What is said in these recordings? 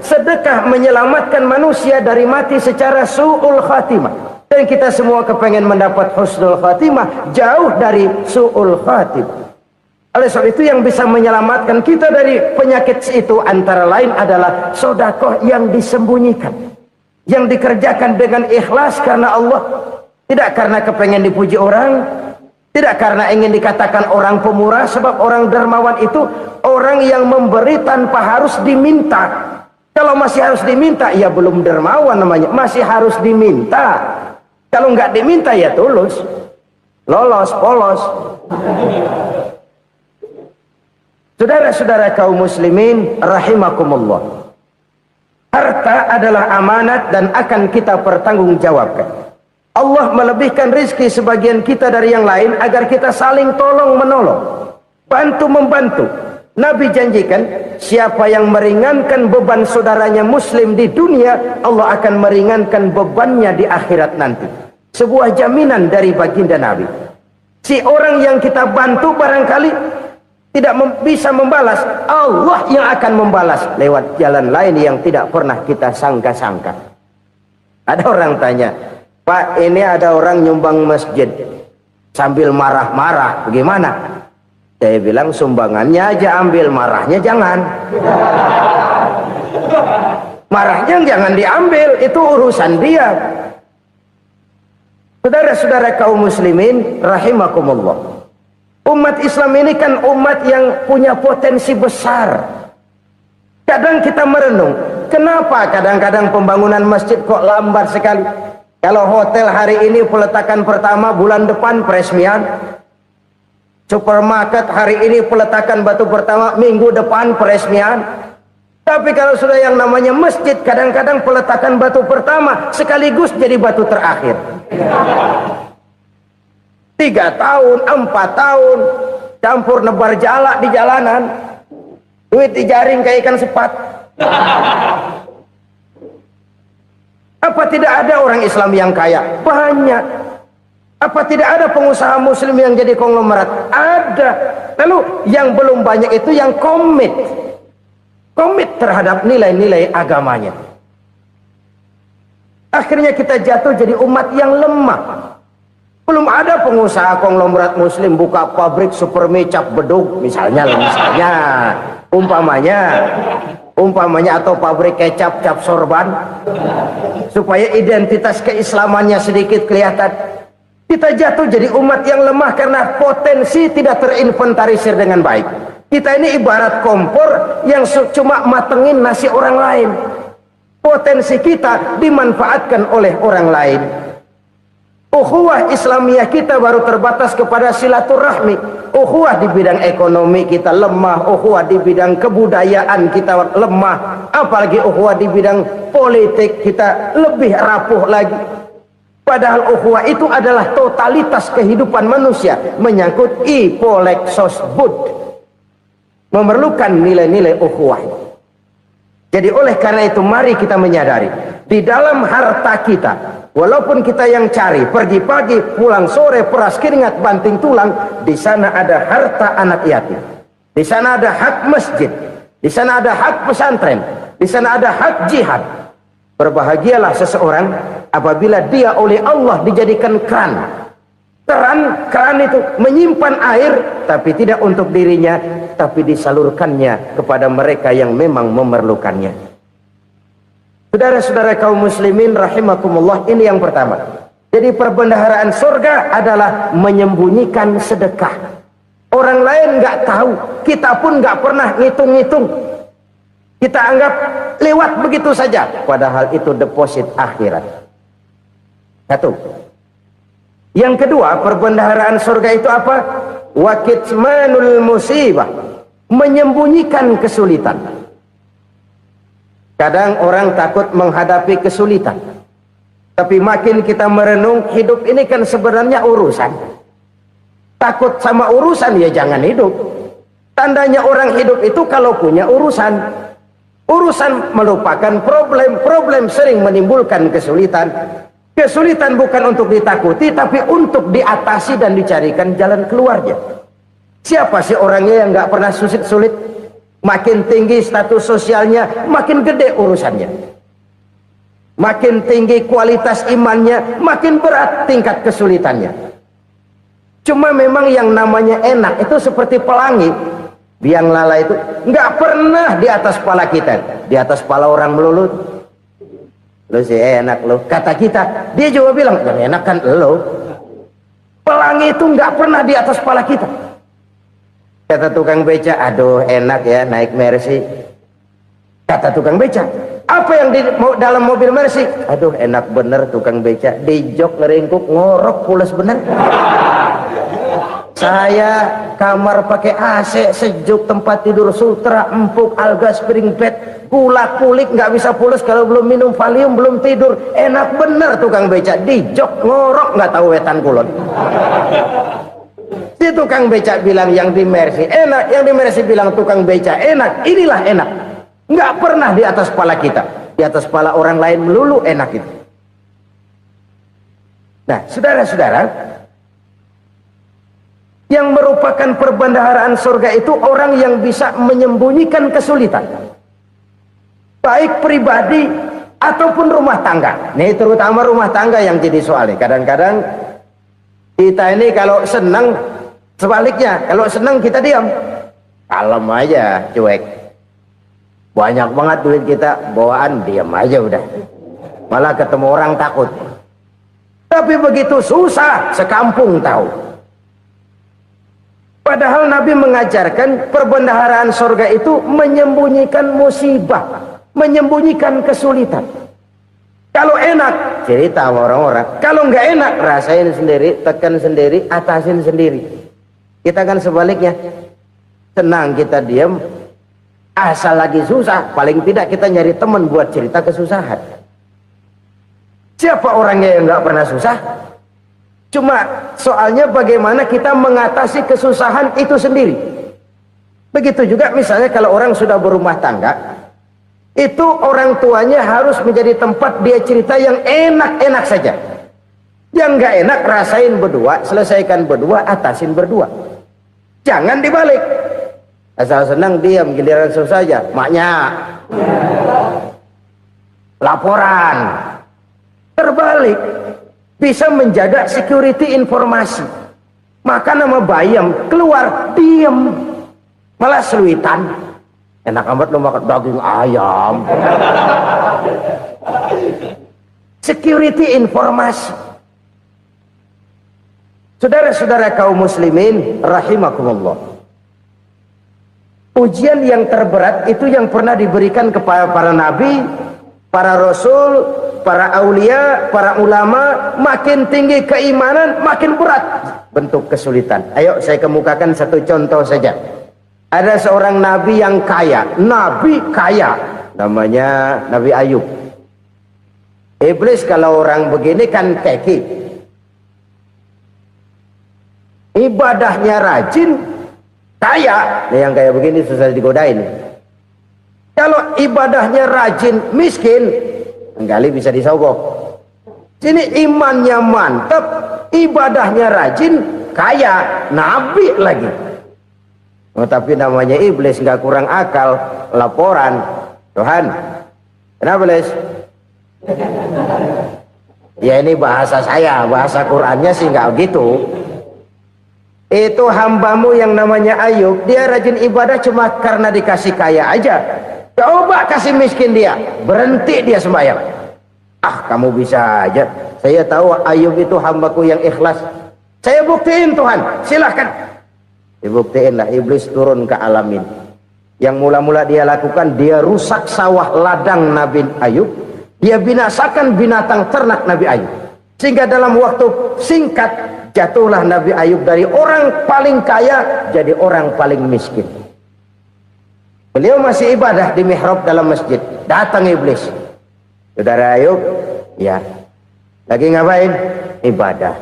sedekah menyelamatkan manusia dari mati secara su'ul khatimah. Dan kita semua kepengen mendapat husnul khatimah, jauh dari su'ul khatimah. Oleh sebab itu yang bisa menyelamatkan kita dari penyakit itu antara lain adalah sedekah yang disembunyikan, yang dikerjakan dengan ikhlas karena Allah, tidak karena kepengen dipuji orang, tidak karena ingin dikatakan orang pemurah. Sebab orang dermawan itu orang yang memberi tanpa harus diminta. Kalau masih harus diminta, ya belum dermawan namanya, masih harus diminta. Kalau nggak diminta ya tulus, lolos, polos. Saudara-saudara kaum muslimin rahimakumullah, harta adalah amanat dan akan kita pertanggungjawabkan. Allah melebihkan rizki sebagian kita dari yang lain agar kita saling tolong menolong, bantu membantu. Nabi janjikan, siapa yang meringankan beban saudaranya muslim di dunia, Allah akan meringankan bebannya di akhirat nanti. Sebuah jaminan dari baginda Nabi. Si orang yang kita bantu barangkali tidak bisa membalas, Allah yang akan membalas lewat jalan lain yang tidak pernah kita sangka-sangka. Ada orang tanya, Pak, ini ada orang nyumbang masjid sambil marah-marah, bagaimana? Saya bilang, sumbangannya aja ambil, marahnya jangan. Marahnya jangan diambil, itu urusan dia. Saudara-saudara kaum muslimin rahimakumullah, umat Islam ini kan umat yang punya potensi besar. Kadang kita merenung, kenapa kadang-kadang pembangunan masjid kok lambat sekali? Kalau hotel hari ini peletakan pertama, bulan depan peresmian. Supermarket hari ini peletakan batu pertama, minggu depan peresmian. Tapi kalau sudah yang namanya masjid, kadang-kadang peletakan batu pertama sekaligus jadi batu terakhir. 3 tahun, 4 tahun, campur nebar jalak di jalanan, duit dijaring kayak ikan sepat. Apa tidak ada orang Islam yang kaya? Banyak. Apa tidak ada pengusaha muslim yang jadi konglomerat? Ada. Lalu yang belum banyak itu yang komit terhadap nilai-nilai agamanya. Akhirnya kita jatuh jadi umat yang lemah. Belum ada pengusaha konglomerat muslim buka pabrik super mie cap bedug misalnya umpamanya atau pabrik kecap cap sorban supaya identitas keislamannya sedikit kelihatan. Kita jatuh jadi umat yang lemah karena potensi tidak terinventarisir dengan baik. Kita ini ibarat kompor yang cuma matengin nasi orang lain. Potensi kita dimanfaatkan oleh orang lain. Ukhuwah Islamiyah kita baru terbatas kepada silaturahmi. Ukhuwah di bidang ekonomi kita lemah, ukhuwah di bidang kebudayaan kita lemah, apalagi ukhuwah di bidang politik kita lebih rapuh lagi. Padahal ukhuwah itu adalah totalitas kehidupan manusia, menyangkut ipolek sosbud, memerlukan nilai-nilai ukhuwah. Jadi oleh karena itu mari kita menyadari, di dalam harta kita, walaupun kita yang cari, pergi pagi, pulang sore, peras keringat, banting tulang, di sana ada harta anak yatim, di sana ada hak masjid, di sana ada hak pesantren, di sana ada hak jihad. Berbahagialah seseorang apabila dia oleh Allah dijadikan keran. Keran itu menyimpan air, tapi tidak untuk dirinya, tapi disalurkannya kepada mereka yang memang memerlukannya. Saudara-saudara kaum muslimin rahimakumullah, ini yang pertama. Jadi perbendaharaan surga adalah menyembunyikan sedekah. Orang lain nggak tahu, kita pun nggak pernah ngitung-ngitung. Kita anggap lewat begitu saja, padahal itu deposit akhirat. Satu. Yang kedua, perbendaharaan surga itu apa? Wa kitmanul musibah, menyembunyikan kesulitan. Kadang orang takut menghadapi kesulitan, tapi makin kita merenung, hidup ini kan sebenarnya urusan. Takut sama urusan, ya jangan hidup. Tandanya orang hidup itu kalau punya urusan. Urusan melupakan problem, problem sering menimbulkan kesulitan. Kesulitan bukan untuk ditakuti, tapi untuk diatasi dan dicarikan jalan keluarnya. Siapa sih orangnya yang nggak pernah sulit-sulit? Makin tinggi status sosialnya, makin gede urusannya. Makin tinggi kualitas imannya, makin berat tingkat kesulitannya. Cuma memang yang namanya enak itu seperti pelangi. Biang lala itu nggak pernah di atas kepala kita, di atas kepala orang melulu. Lu sih enak lu, kata kita. Dia juga bilang, yang enak kan lu. Pelangi itu nggak pernah di atas kepala kita. Kata tukang beca, aduh enak ya naik Mercy. Kata tukang beca, apa yang di dalam mobil Mercy? Aduh enak bener tukang beca, di jok ngeringkuk ngorok pules bener. Saya kamar pakai AC sejuk, tempat tidur sutra empuk, alga spring bed, kulak kulik nggak bisa pules kalau belum minum Valium, belum tidur. Enak bener tukang beca, di jok ngorok nggak tahu wetan kulon. Si tukang beca bilang yang di Mercy enak, yang di Mercy bilang tukang beca enak. Inilah enak, nggak pernah di atas kepala kita, di atas kepala orang lain melulu enak itu. Nah saudara-saudara, yang merupakan perbendaharaan surga itu orang yang bisa menyembunyikan kesulitan, baik pribadi ataupun rumah tangga. Nih terutama rumah tangga yang jadi soalnya. Kadang-kadang kita ini kalau senang, sebaliknya kalau senang kita diam, kalem aja, cuek. Banyak banget duit kita bawaan, diam aja udah, malah ketemu orang takut. Tapi begitu susah sekampung tahu. Padahal Nabi mengajarkan perbendaharaan surga itu menyembunyikan musibah, menyembunyikan kesulitan. Kalau enak cerita sama orang-orang, kalau nggak enak rasain sendiri, tekan sendiri, atasin sendiri. Kita kan sebaliknya, senang kita diam, asal lagi susah paling tidak kita nyari teman buat cerita kesusahan. Siapa orangnya yang nggak pernah susah? Cuma soalnya bagaimana kita mengatasi kesusahan itu sendiri. Begitu juga misalnya kalau orang sudah berumah tangga, itu orang tuanya harus menjadi tempat dia cerita yang enak-enak saja. Yang nggak enak rasain berdua, selesaikan berdua, atasin berdua. Jangan dibalik. Asal senang diam, giliran susah saja. Maknya laporan. Terbalik, bisa menjaga security informasi. Maka nama bayam keluar diam, malah seluitan. Enak amat lo makan daging ayam. Security informasi. Saudara-saudara kaum muslimin rahimakumullah, ujian yang terberat itu yang pernah diberikan kepada para nabi, para rasul, para aulia, para ulama. Makin tinggi keimanan, makin berat bentuk kesulitan. Ayo saya kemukakan satu contoh saja. Ada seorang nabi yang kaya, nabi kaya, namanya Nabi Ayub. Iblis kalau orang begini kan keki, ibadahnya rajin, kaya. Nah, yang kayak begini susah digodain. Kalau ibadahnya rajin, miskin, kali bisa disogok. Sini imannya mantap, ibadahnya rajin, kaya, nabi lagi. Oh, tapi namanya iblis nggak kurang akal. Laporan, Tuhan, kenapa Les? Ya ini bahasa saya, bahasa Qurannya sih nggak gitu. Itu hambamu yang namanya Ayub, dia rajin ibadah cuma karena dikasih kaya aja. Coba kasih miskin dia, berhenti dia sembahyang. Ah kamu bisa aja, saya tahu Ayub itu hambaku yang ikhlas. Saya buktiin Tuhan, silahkan. Dibuktiinlah, iblis turun ke alamin. Yang mula-mula dia lakukan, dia rusak sawah ladang Nabi Ayub, dia binasakan binatang ternak Nabi Ayub, sehingga dalam waktu singkat jatuhlah Nabi Ayub dari orang paling kaya jadi orang paling miskin. Beliau masih ibadah di mihrab dalam masjid, datang iblis. Saudara Ayub, ya lagi ngapain? Ibadah,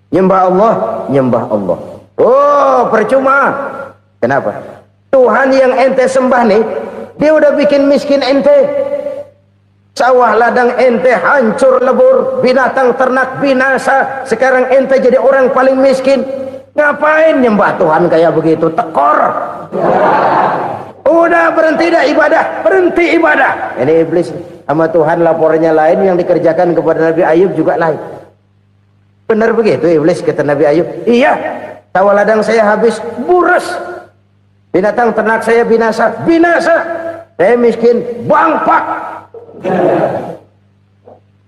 nyembah Allah, nyembah Allah. Oh percuma. Kenapa? Tuhan yang ente sembah nih, dia udah bikin miskin ente. Sawah ladang ente hancur lebur, binatang ternak binasa. Sekarang ente jadi orang paling miskin. Ngapain nyembah Tuhan kayak begitu? Tekor. Udah berhenti dah ibadah, berhenti ibadah. Ini iblis sama Tuhan laporannya lain, yang dikerjakan kepada Nabi Ayub juga lain. Benar begitu iblis kata Nabi Ayub? Iya, sawah ladang saya habis buras, binatang ternak saya binasa, saya miskin, bangpak.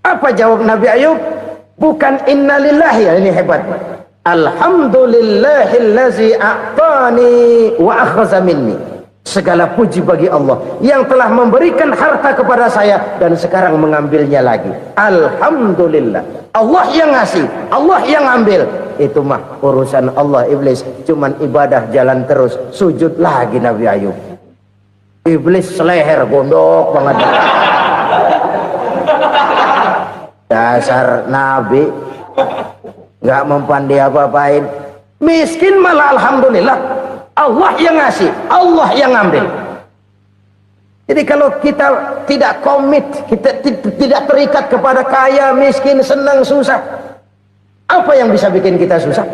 Apa jawab Nabi Ayub? Bukan innalillahi, ya, ini hebat. Alhamdulillahillazi a'tani wa akhadha minni. Segala puji bagi Allah yang telah memberikan harta kepada saya dan sekarang mengambilnya lagi. Alhamdulillah. Allah yang ngasih, Allah yang ambil. Itu mah urusan Allah. Iblis cuman ibadah jalan terus, sujud lagi Nabi Ayub. Iblis seleher gondok banget. Dasar Nabi nggak mempan dia apa-apain. Miskin malah alhamdulillah. Allah yang ngasih, Allah yang ambil. Jadi kalau kita tidak komit, kita tidak terikat kepada kaya, miskin, senang, susah, apa yang bisa bikin kita susah?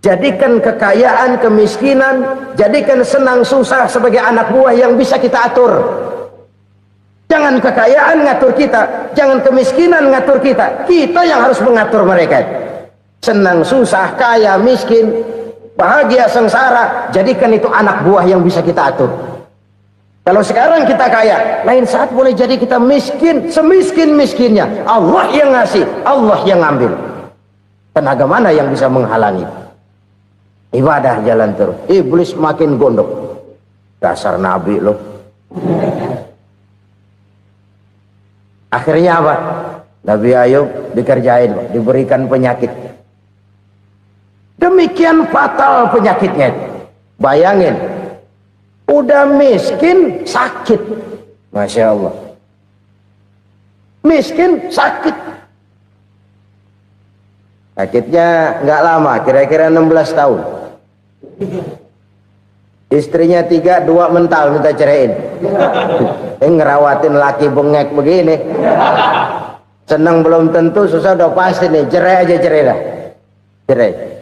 Jadikan kekayaan, kemiskinan, jadikan senang, susah sebagai anak buah yang bisa kita atur. Jangan kekayaan ngatur kita, jangan kemiskinan ngatur kita. Kita yang harus mengatur mereka. Senang, susah, kaya, miskin, bahagia, sengsara, jadikan itu anak buah yang bisa kita atur. Kalau sekarang kita kaya, lain saat boleh jadi kita miskin, semiskin-miskinnya. Allah yang ngasih, Allah yang ambil. Tenaga mana yang bisa menghalangi? Ibadah jalan terus. Iblis makin gondok. Dasar Nabi loh. Akhirnya apa? Nabi Ayub dikerjain, diberikan penyakit. Demikian fatal penyakitnya. Bayangin, udah miskin sakit. Masya Allah. Miskin sakit. Sakitnya nggak lama, kira-kira 16 tahun. Istrinya 3, 2 mental minta ceraiin. Ngerawatin laki bengek begini. Senang belum tentu, susah udah pasti nih. Cerai aja, cerai dah. Cerai.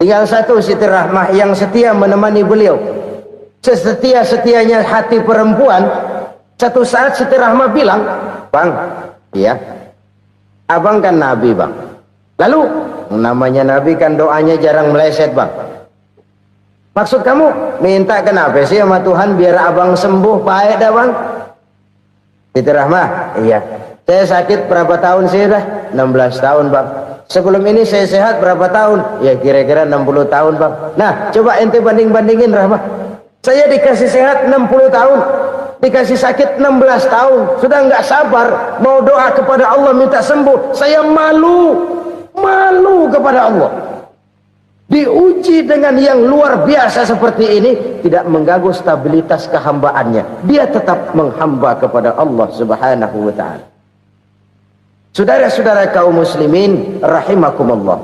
Tinggal satu Siti Rahmah yang setia menemani beliau. Sesetia-setianya hati perempuan. Satu saat Siti Rahmah bilang, "Bang, iya, abang kan Nabi, Bang. Lalu, namanya Nabi kan doanya jarang meleset, Bang. Maksud kamu minta kenapa sih sama Tuhan biar abang sembuh baik dah, Bang?" Siti Rahmah, "Iya. Saya sakit berapa tahun sih dah?" 16 tahun, Bang. "Sebelum ini saya sehat berapa tahun?" "Ya kira-kira 60 tahun, Bang." "Nah, coba ente banding-bandingin, Rahmah. Saya dikasih sehat 60 tahun, dikasih sakit 16 tahun. Sudah nggak sabar mau doa kepada Allah minta sembuh. Saya malu kepada Allah. Diuji dengan yang luar biasa seperti ini, tidak mengganggu stabilitas kehambaannya. Dia tetap menghamba kepada Allah Subhanahu wa ta'ala." Saudara-saudara kaum muslimin rahimakumullah,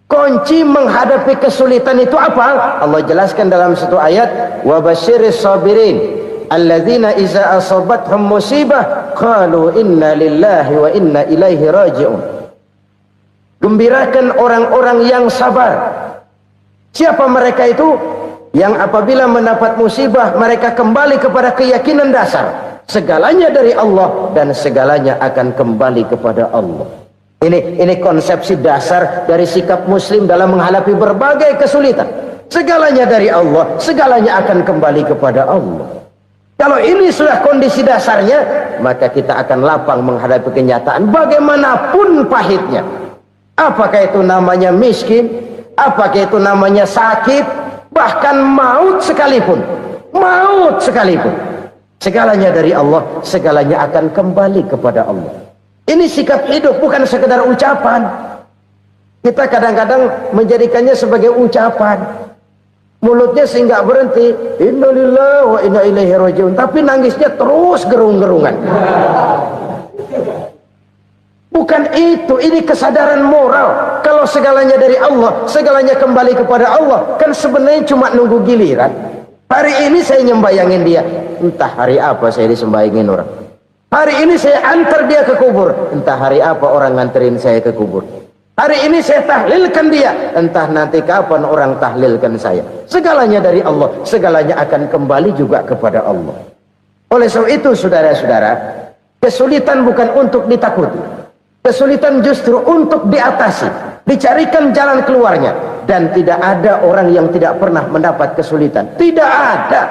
kunci menghadapi kesulitan itu apa? Allah jelaskan dalam satu ayat, "Wa basyiris sabirin alladzina iza asabathum musibah qalu inna lillahi wa inna ilaihi raji'un." Gembirakan orang-orang yang sabar. Siapa mereka itu? Yang apabila mendapat musibah mereka kembali kepada keyakinan dasar, segalanya dari Allah dan segalanya akan kembali kepada Allah. Ini konsepsi dasar dari sikap muslim dalam menghadapi berbagai kesulitan. Segalanya dari Allah, segalanya akan kembali kepada Allah. Kalau ini sudah kondisi dasarnya, maka kita akan lapang menghadapi kenyataan bagaimanapun pahitnya. Apakah itu namanya miskin, apakah itu namanya sakit, bahkan maut sekalipun. Segalanya dari Allah, segalanya akan kembali kepada Allah. Ini sikap hidup, bukan sekedar ucapan. Kita kadang-kadang menjadikannya sebagai ucapan. Mulutnya sih nggak berhenti, innalillahi wa inna ilaihi raji'un, tapi nangisnya terus gerung-gerungan. Bukan itu, ini kesadaran moral. Kalau segalanya dari Allah, segalanya kembali kepada Allah, kan sebenarnya cuma nunggu giliran. Hari ini saya nyembayangin dia, entah hari apa saya disembayangin orang. Hari ini saya antar dia ke kubur, entah hari apa orang nganterin saya ke kubur. Hari ini saya tahlilkan dia, entah nanti kapan orang tahlilkan saya. Segalanya dari Allah, segalanya akan kembali juga kepada Allah. Oleh sebab itu saudara-saudara, kesulitan bukan untuk ditakuti, kesulitan justru untuk diatasi, dicarikan jalan keluarnya. Dan tidak ada orang yang tidak pernah mendapat kesulitan, tidak ada.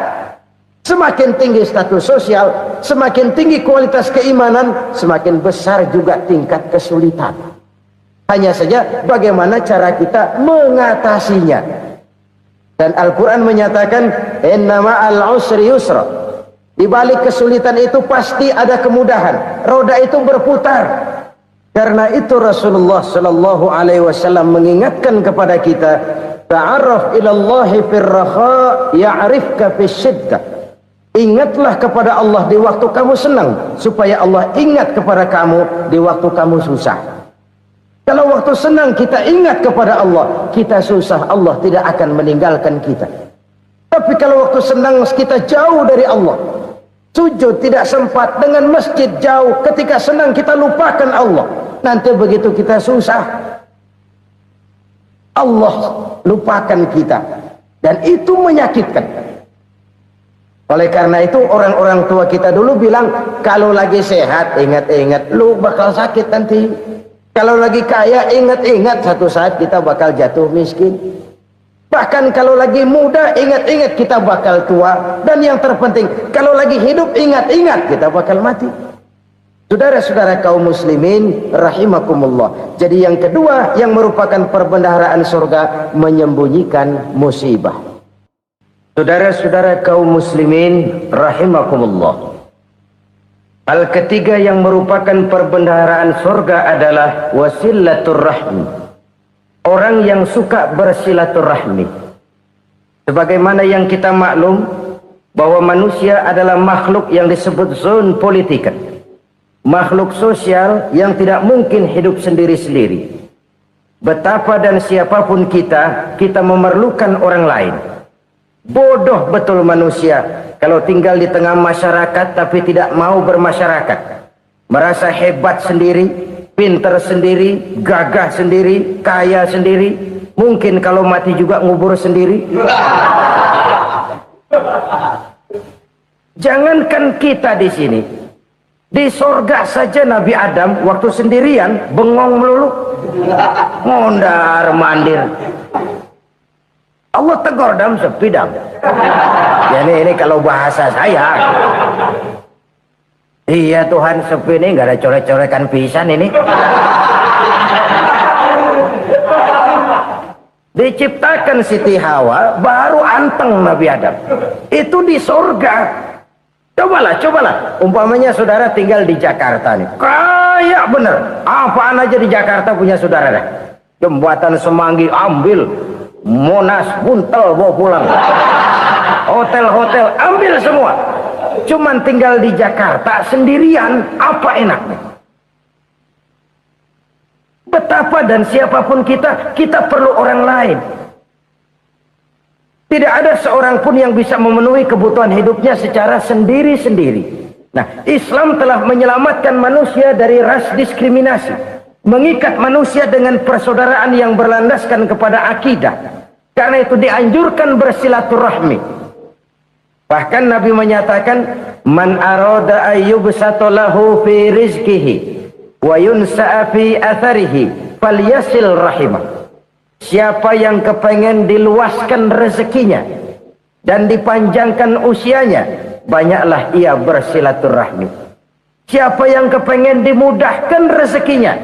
Semakin tinggi status sosial, semakin tinggi kualitas keimanan, semakin besar juga tingkat kesulitan. Hanya saja bagaimana cara kita mengatasinya. Dan Al-Quran menyatakan inna ma'al usri yusra. Di balik kesulitan itu pasti ada kemudahan. Roda itu berputar. Karena itu Rasulullah sallallahu alaihi wasallam mengingatkan kepada kita, ta'arraf ilallahi fir raha ya'rifka fisyiddah. Ingatlah kepada Allah di waktu kamu senang, supaya Allah ingat kepada kamu di waktu kamu susah. Kalau waktu senang kita ingat kepada Allah, kita susah, Allah tidak akan meninggalkan kita. Tapi kalau waktu senang kita jauh dari Allah, sujud tidak sempat, dengan masjid jauh, ketika senang kita lupakan Allah. Nanti begitu kita susah, Allah lupakan kita. Dan itu menyakitkan. Oleh karena itu orang-orang tua kita dulu bilang, kalau lagi sehat ingat-ingat lu bakal sakit nanti. Kalau lagi kaya ingat-ingat satu saat kita bakal jatuh miskin. Bahkan kalau lagi muda ingat-ingat kita bakal tua. Dan yang terpenting kalau lagi hidup ingat-ingat kita bakal mati. Saudara-saudara kaum muslimin rahimakumullah. Jadi yang kedua yang merupakan perbendaharaan surga, menyembunyikan musibah. Saudara-saudara kaum muslimin rahimakumullah. Hal ketiga yang merupakan perbendaharaan surga adalah wasilatur rahmi. Orang yang suka bersilaturahmi. Sebagaimana yang kita maklum bahwa manusia adalah makhluk yang disebut zon politika. Makhluk sosial yang tidak mungkin hidup sendiri-sendiri. Betapa dan siapapun kita memerlukan orang lain. Bodoh betul manusia kalau tinggal di tengah masyarakat tapi tidak mau bermasyarakat. Merasa hebat sendiri, pintar sendiri, gagah sendiri, kaya sendiri. Mungkin kalau mati juga ngubur sendiri. Jangankan kita di sini, di sorga saja Nabi Adam waktu sendirian bengong melulu, mondar mandir. Allah tegur dam sepi dam. Ya ini kalau bahasa saya. Iya Tuhan sepi ini nggak ada coret-corekan pisan ini. Diciptakan Siti Hawa baru anteng Nabi Adam. Itu di sorga. Cobalah. Umpamanya saudara tinggal di Jakarta nih. Kayak bener. Apaan aja di Jakarta punya saudara dah. Jembatan Semanggi ambil. Monas buntel bawa pulang. Hotel-hotel ambil semua. Cuman tinggal di Jakarta sendirian, apa enaknya? Betapa dan siapapun kita perlu orang lain. Tidak ada seorang pun yang bisa memenuhi kebutuhan hidupnya secara sendiri-sendiri. Nah, Islam telah menyelamatkan manusia dari ras diskriminasi. Mengikat manusia dengan persaudaraan yang berlandaskan kepada akidah. Karena itu dianjurkan bersilaturahmi. Bahkan Nabi menyatakan, man arada ayyubsata lahu fi rizqihi wa yunsa'a fi atharihi falyasil rahimah. Siapa yang kepengen diluaskan rezekinya dan dipanjangkan usianya, banyaklah ia bersilaturahmi. Siapa yang kepengen dimudahkan rezekinya,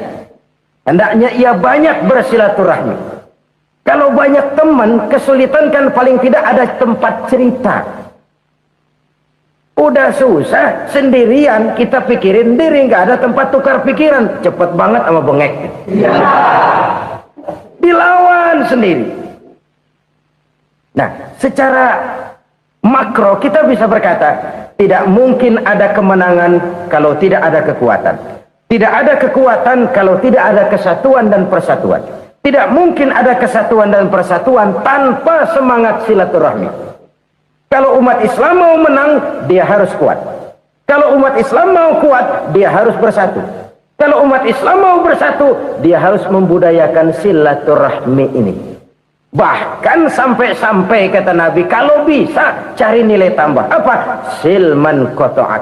hendaknya ia banyak bersilaturahmi. Kalau banyak teman, kesulitan kan paling tidak ada tempat cerita. Udah susah, sendirian kita pikirin diri, nggak ada tempat tukar pikiran. Cepet banget sama bengek. Dilawan sendiri. Nah, secara makro kita bisa berkata, tidak mungkin ada kemenangan kalau tidak ada kekuatan. Tidak ada kekuatan kalau tidak ada kesatuan dan persatuan. Tidak mungkin ada kesatuan dan persatuan tanpa semangat silaturahmi. Kalau umat Islam mau menang, dia harus kuat. Kalau umat Islam mau kuat, dia harus bersatu. Kalau umat Islam mau bersatu, dia harus membudayakan silaturahmi ini. Bahkan sampai-sampai kata Nabi, kalau bisa cari nilai tambah. Apa? Silman qata'ak.